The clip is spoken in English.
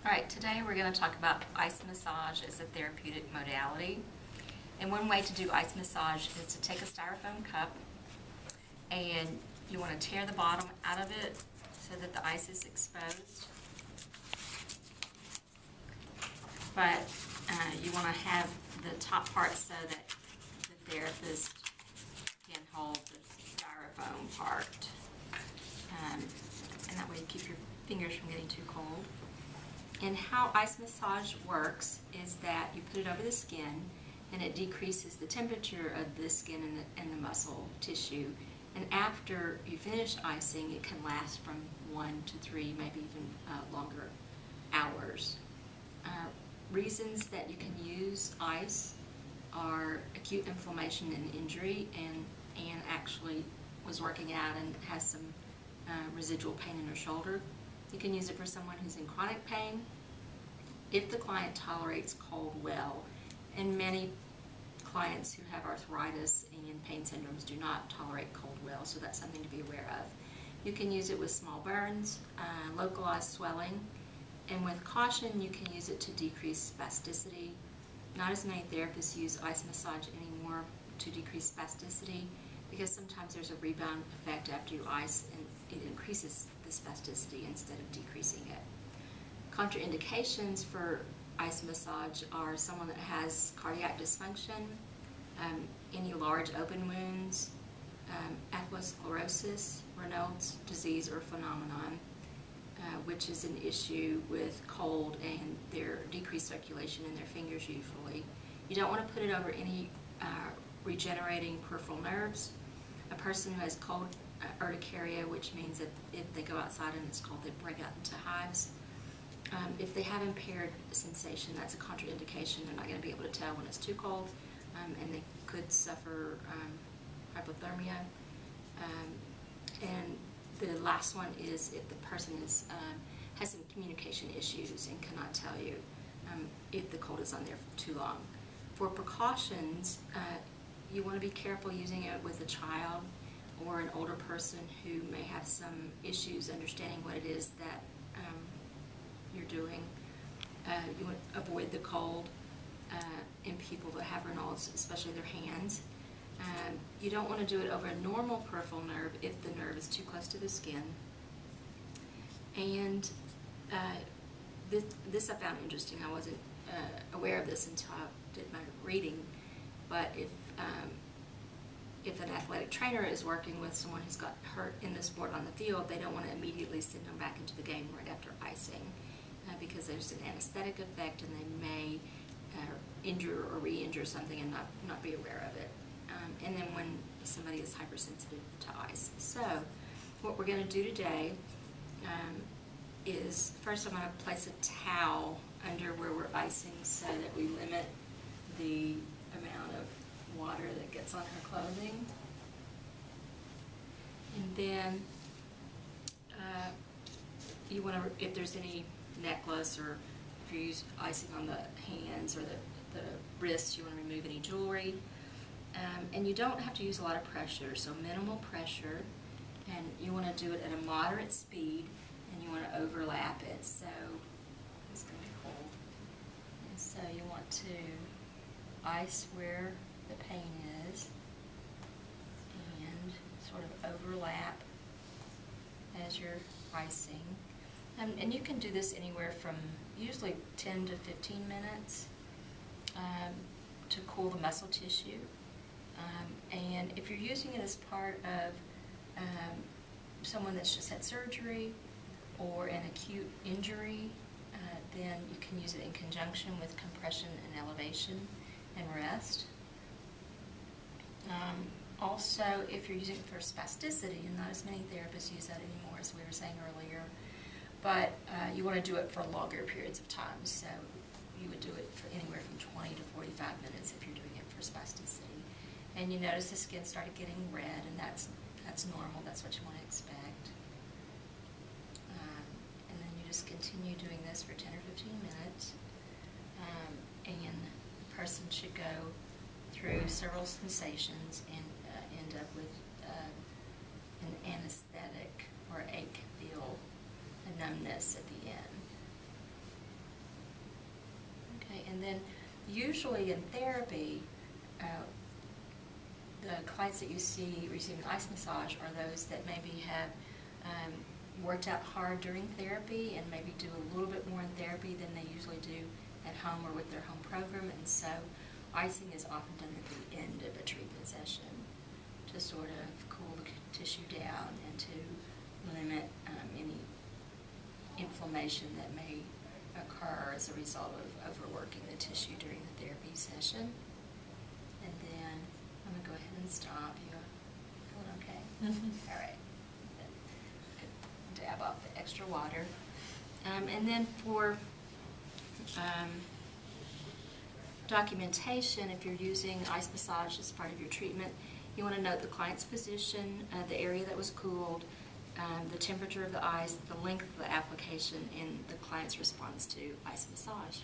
All right, today we're going to talk about ice massage as a therapeutic modality. And one way to do ice massage is to take a styrofoam cup and you want to tear the bottom out of it so that the ice is exposed. But you want to have the top part so that the therapist can hold the styrofoam part. And that way you keep your fingers from getting too cold. And how ice massage works is that you put it over the skin and it decreases the temperature of the skin and the muscle tissue. And after you finish icing, it can last from 1 to 3, maybe even longer hours. Reasons that you can use ice are acute inflammation and injury, and Anne actually was working out and has some residual pain in her shoulder. You can use it for someone who's in chronic pain, if the client tolerates cold well, and many clients who have arthritis and pain syndromes do not tolerate cold well, so that's something to be aware of. You can use it with small burns, localized swelling, and with caution you can use it to decrease spasticity. Not as many therapists use ice massage anymore to decrease spasticity because sometimes there's a rebound effect after you ice and it increases the spasticity instead of decreasing it. Contraindications for ice massage are someone that has cardiac dysfunction, any large open wounds, atherosclerosis, Raynaud's disease or phenomenon, which is an issue with cold and their decreased circulation in their fingers usually. You don't want to put it over any regenerating peripheral nerves. A person who has cold urticaria, which means that if they go outside and it's cold, they break out into hives. If they have impaired sensation, that's a contraindication. They're not going to be able to tell when it's too cold, and they could suffer hypothermia. And the last one is if the person has some communication issues and cannot tell you if the cold is on there for too long. For precautions, you want to be careful using it with a child or an older person who may have some issues understanding what it is that you're doing. You want to avoid the cold in people that have Raynaud's, especially their hands. You don't want to do it over a normal peripheral nerve if the nerve is too close to the skin. And this I found interesting. I wasn't aware of this until I did my reading. But if an athletic trainer is working with someone who's got hurt in the sport on the field, they don't want to immediately send them back into the game right after icing because there's an anesthetic effect and they may injure or re-injure something and not be aware of it. And then when somebody is hypersensitive to ice. So what we're going to do today is first I'm going to place a towel under where we're icing so that we limit the amount of water that gets on her clothing. And then you want to, if there's any necklace or if you use icing on the hands or the wrists, you want to remove any jewelry. And you don't have to use a lot of pressure, so minimal pressure, and you want to do it at a moderate speed, and you want to overlap it, so it's going to be cold. And so you want to ice where the pain is, and sort of overlap as you're icing. And you can do this anywhere from usually 10 to 15 minutes to cool the muscle tissue. And if you're using it as part of someone that's just had surgery or an acute injury, then you can use it in conjunction with compression and elevation and rest. Also, if you're using it for spasticity, and not as many therapists use that anymore, as we were saying earlier, but you want to do it for longer periods of time, so you would do it for anywhere from 20 to 45 minutes if you're doing it for spasticity. And you notice the skin started getting red, and that's normal. That's what you want to expect. And then you just continue doing this for 10 or 15 minutes. And the person should go through several sensations and end up with an anesthetic or ache feel, a numbness at the end. And then usually in therapy, the clients that you see receiving ice massage are those that maybe have worked out hard during therapy and maybe do a little bit more in therapy than they usually do at home or with their home program. And so icing is often done at the end of a treatment session to sort of cool the tissue down and to limit any inflammation that may occur as a result of overworking the tissue during the therapy session. And then I'm going to go ahead and stop. You feeling okay? Mm-hmm. All right. Then dab off the extra water. And then for documentation, if you're using ice massage as part of your treatment, you want to note the client's position, the area that was cooled, the temperature of the ice, the length of the application, and the client's response to ice massage.